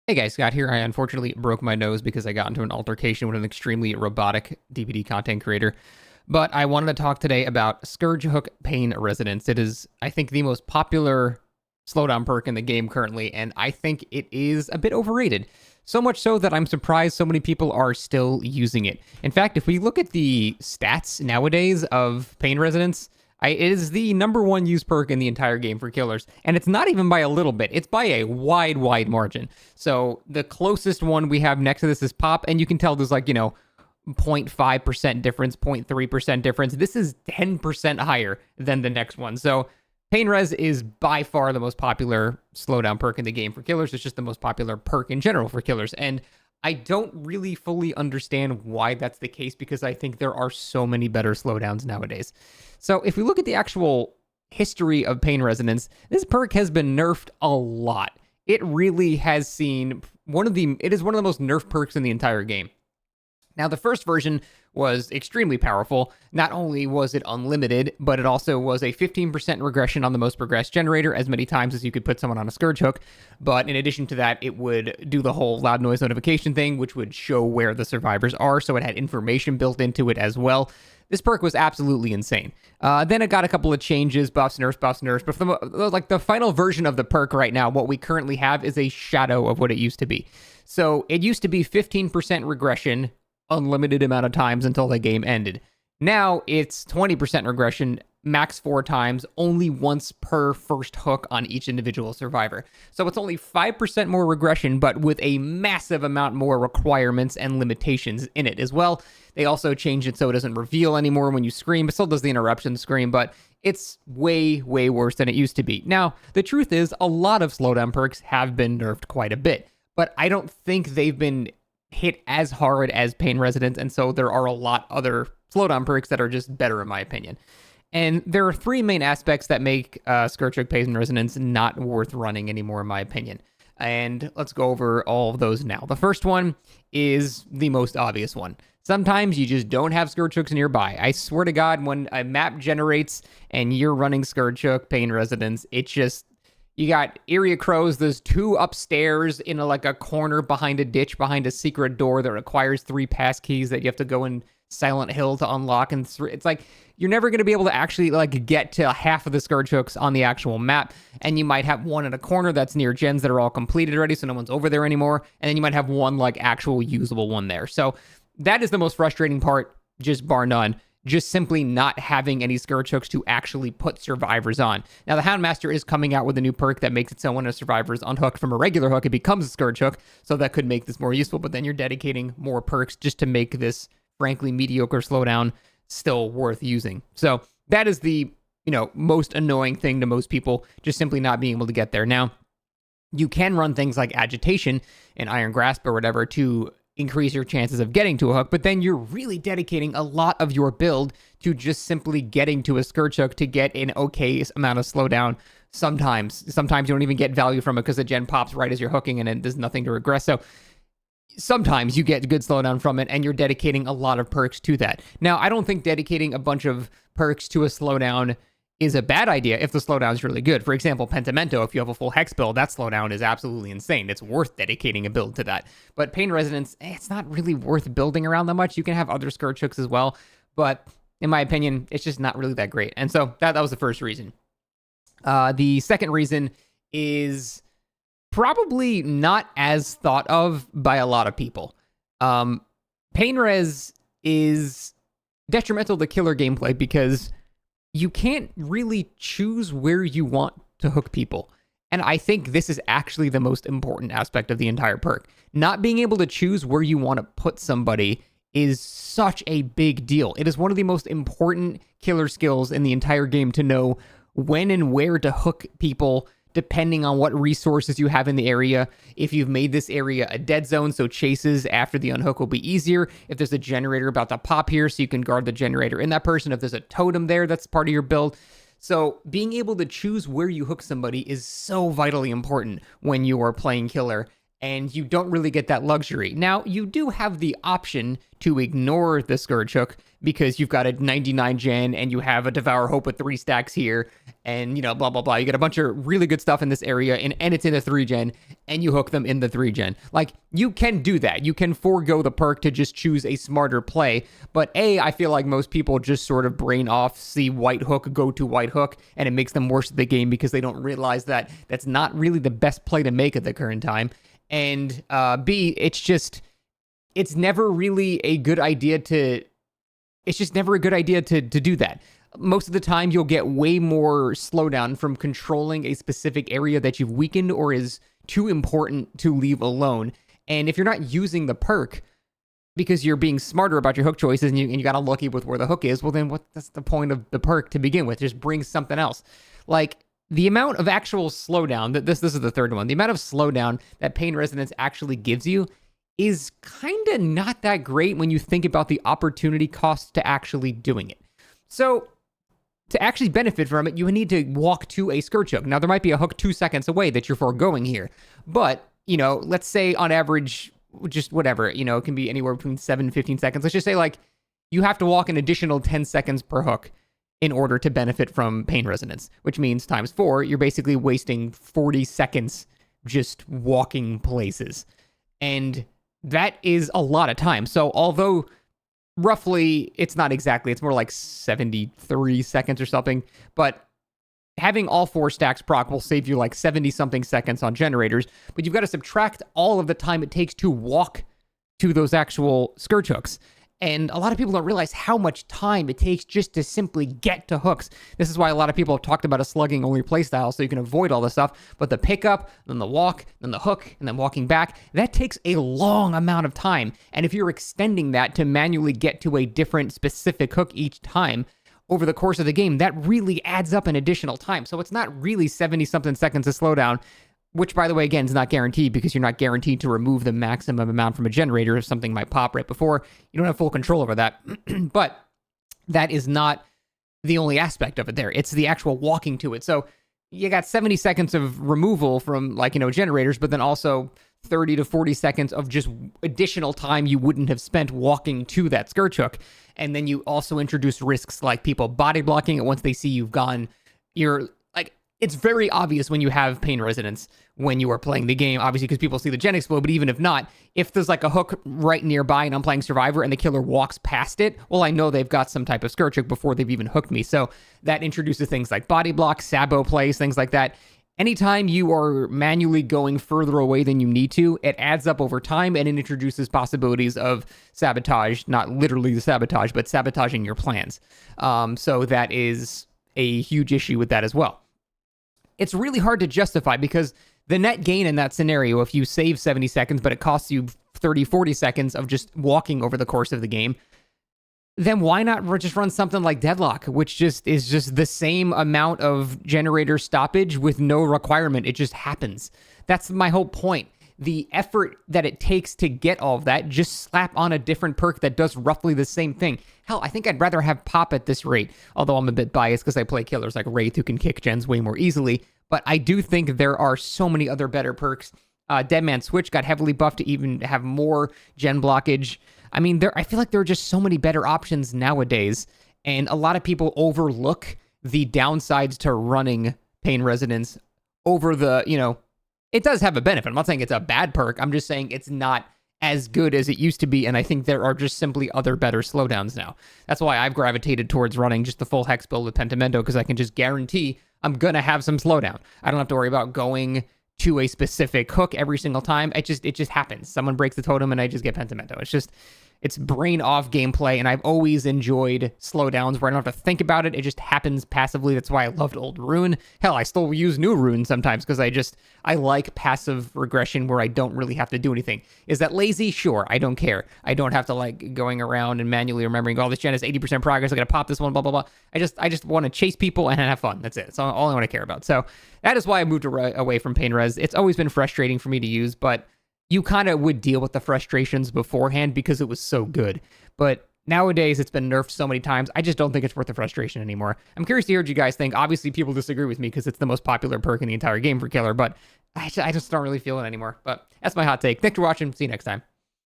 Hey guys, Scott here. I unfortunately broke my nose because I got into an altercation with an extremely robotic DPD content creator. But I wanted to talk today about Scourge Hook Pain Resonance. It is, I think, the most popular slowdown perk in the game currently, and I think it is a bit overrated. So much so that I'm surprised so many people are still using it. In fact, if we look at the stats nowadays of Pain Resonance, it is the number one used perk in the entire game for killers. And it's not even by a little bit. It's by a wide margin. So the closest one we have next to this is Pop. And you can tell there's 0.5% difference, 0.3% difference. This is 10% higher than the next one. So Pain Res is by far the most popular slowdown perk in the game for killers. It's just the most popular perk in general for killers. And I don't really fully understand why that's the case because I think there are so many better slowdowns nowadays. So if we look at the actual history of Pain Resonance, this perk has been nerfed a lot. It really has seen it is one of the most nerfed perks in the entire game. Now, the first version was extremely powerful. Not only was it unlimited, but it also was a 15% regression on the most progressed generator, as many times as you could put someone on a Scourge hook. But in addition to that, it would do the whole loud noise notification thing, which would show where the survivors are, so it had information built into it as well. This perk was absolutely insane. Then it got a couple of changes, buffs, nerfs, but for the final version of the perk right now, what we currently have is a shadow of what it used to be. So it used to be 15% regression, unlimited amount of times until the game ended. Now it's 20% regression, max 4 times, only once per first hook on each individual survivor. So it's only 5% more regression, but with a massive amount more requirements and limitations in it as well. They also changed it so it doesn't reveal anymore when you scream. It still does the interruption scream, but it's way worse than it used to be. Now, the truth is, a lot of slowdown perks have been nerfed quite a bit, but I don't think they've been hit as hard as Pain Resonance, and so there are a lot other slowdown perks that are just better in my opinion. And there are 3 main aspects that make Scourge Hook Pain Resonance not worth running anymore in my opinion. And let's go over all of those now. The first one is the most obvious one. Sometimes you just don't have Scourge Hooks nearby. I swear to God, when a map generates and you're running Scourge Hook Pain Resonance, it's just, you got area crows. There's 2 upstairs in a corner behind a ditch, behind a secret door that requires 3 pass keys that you have to go in Silent Hill to unlock. And it's like, you're never going to be able to actually get to half of the Scourge hooks on the actual map. And you might have one in a corner that's near gens that are all completed already, so no one's over there anymore. And then you might have one actual usable one there. So that is the most frustrating part, just bar none. Just simply not having any Scourge hooks to actually put survivors on. Now, the Houndmaster is coming out with a new perk that makes it so when a survivor is unhooked from a regular hook, it becomes a Scourge hook, so that could make this more useful, but then you're dedicating more perks just to make this, frankly, mediocre slowdown still worth using. So that is the, most annoying thing to most people, just simply not being able to get there. Now, you can run things like Agitation and Iron Grasp or whatever to increase your chances of getting to a hook, but then you're really dedicating a lot of your build to just simply getting to a Scourge hook to get an okay amount of slowdown. Sometimes you don't even get value from it because the gen pops right as you're hooking and there's nothing to regress. So sometimes you get good slowdown from it and you're dedicating a lot of perks to that. Now, I don't think dedicating a bunch of perks to a slowdown is a bad idea if the slowdown is really good. For example, Pentimento, if you have a full Hex build, that slowdown is absolutely insane. It's worth dedicating a build to that. But Pain Resonance, it's not really worth building around that much. You can have other Scourge hooks as well, but in my opinion, it's just not really that great. And so that was the first reason. The second reason is probably not as thought of by a lot of people. Pain Res is detrimental to killer gameplay because you can't really choose where you want to hook people. And I think this is actually the most important aspect of the entire perk. Not being able to choose where you want to put somebody is such a big deal. It is one of the most important killer skills in the entire game to know when and where to hook people depending on what resources you have in the area. If you've made this area a dead zone, so chases after the unhook will be easier. If there's a generator about to pop here, so you can guard the generator in that person. If there's a totem there, that's part of your build. So being able to choose where you hook somebody is so vitally important when you are playing killer. and you don't really get that luxury. Now, you do have the option to ignore the Scourge hook because you've got a 99 gen and you have a Devour Hope with 3 stacks here, and, you know, blah, blah, blah. You get a bunch of really good stuff in this area, and it's in a 3 gen, and you hook them in the 3 gen. Like, you can do that. You can forego the perk to just choose a smarter play, but I feel like most people just sort of brain off, see white hook, go to white hook, and it makes them worse at the game because they don't realize that that's not really the best play to make at the current time. And B, it's never really a good idea to do that. Most of the time, you'll get way more slowdown from controlling a specific area that you've weakened or is too important to leave alone. And if you're not using the perk because you're being smarter about your hook choices and you got unlucky with where the hook is, well, then that's the point of the perk to begin with? Just bring something else. Like, the amount of actual slowdown, this is the third one, the amount of slowdown that Pain Resonance actually gives you is kind of not that great when you think about the opportunity cost to actually doing it. So, to actually benefit from it, you need to walk to a Scourge hook. Now, there might be a hook 2 seconds away that you're foregoing here, but, you know, let's say on average, just whatever, you know, it can be anywhere between 7 and 15 seconds. Let's just say, like, you have to walk an additional 10 seconds per hook in order to benefit from Pain Resonance, which means times 4, you're basically wasting 40 seconds just walking places. And that is a lot of time. So although roughly, it's not exactly, it's more like 73 seconds or something, but having all 4 stacks proc will save you like 70-something seconds on generators, but you've got to subtract all of the time it takes to walk to those actual Scourge hooks. And a lot of people don't realize how much time it takes just to simply get to hooks. This is why a lot of people have talked about a slugging-only playstyle, so you can avoid all this stuff. But the pickup, then the walk, then the hook, and then walking back, that takes a long amount of time. And if you're extending that to manually get to a different specific hook each time over the course of the game, that really adds up an additional time. So it's not really 70-something seconds of slowdown, which, by the way, again, is not guaranteed because you're not guaranteed to remove the maximum amount from a generator if something might pop right before. You don't have full control over that. But that is not the only aspect of it there. It's the actual walking to it. So you got 70 seconds of removal from, like, you know, generators, but then also 30 to 40 seconds of just additional time you wouldn't have spent walking to that Scourge hook. And then you also introduce risks like people body blocking it once they see you've gone. It's very obvious when you have Pain Resonance when you are playing the game, obviously, because people see the gen explode, but even if not, if there's like a hook right nearby and I'm playing Survivor and the killer walks past it, well, I know they've got some type of Scourge hook before they've even hooked me. So that introduces things like body block, sabo plays, things like that. Anytime you are manually going further away than you need to, it adds up over time and it introduces possibilities of sabotage, not literally the sabotage, but sabotaging your plans. So that is a huge issue with that as well. It's really hard to justify because the net gain in that scenario, if you save 70 seconds, but it costs you 30, 40 seconds of just walking over the course of the game, then why not just run something like Deadlock, which just is just the same amount of generator stoppage with no requirement. It just happens. That's my whole point. The effort that it takes to get all of that, just slap on a different perk that does roughly the same thing. Hell, I think I'd rather have Pop at this rate, although I'm a bit biased because I play killers like Wraith who can kick gens way more easily. But I do think there are so many other better perks. Deadman Switch got heavily buffed to even have more gen blockage. I mean, I feel like there are just so many better options nowadays, and a lot of people overlook the downsides to running Pain Resonance over the, you know, it does have a benefit. I'm not saying it's a bad perk. I'm just saying it's not as good as it used to be, and I think there are just simply other better slowdowns now. That's why I've gravitated towards running just the full Hex build with Pentimento, because I can just guarantee I'm going to have some slowdown. I don't have to worry about going to a specific hook every single time. It just happens. Someone breaks the totem and I just get Pentimento. It's brain off gameplay, and I've always enjoyed slowdowns where I don't have to think about it. It just happens passively. That's why I loved Old Rune. Hell, I still use New Rune sometimes because I like passive regression where I don't really have to do anything. Is that lazy? Sure, I don't care. I don't have to like going around and manually remembering, oh, this gen has 80% progress, I gotta pop this one, blah, blah, blah. I just want to chase people and have fun. That's it. That's all I want to care about. So that is why I moved away from Pain Res. It's always been frustrating for me to use, but you kind of would deal with the frustrations beforehand because it was so good. But nowadays it's been nerfed so many times, I just don't think it's worth the frustration anymore. I'm curious to hear what you guys think. Obviously, people disagree with me because it's the most popular perk in the entire game for Killer, but I just don't really feel it anymore. But that's my hot take. Thanks for watching. See you next time.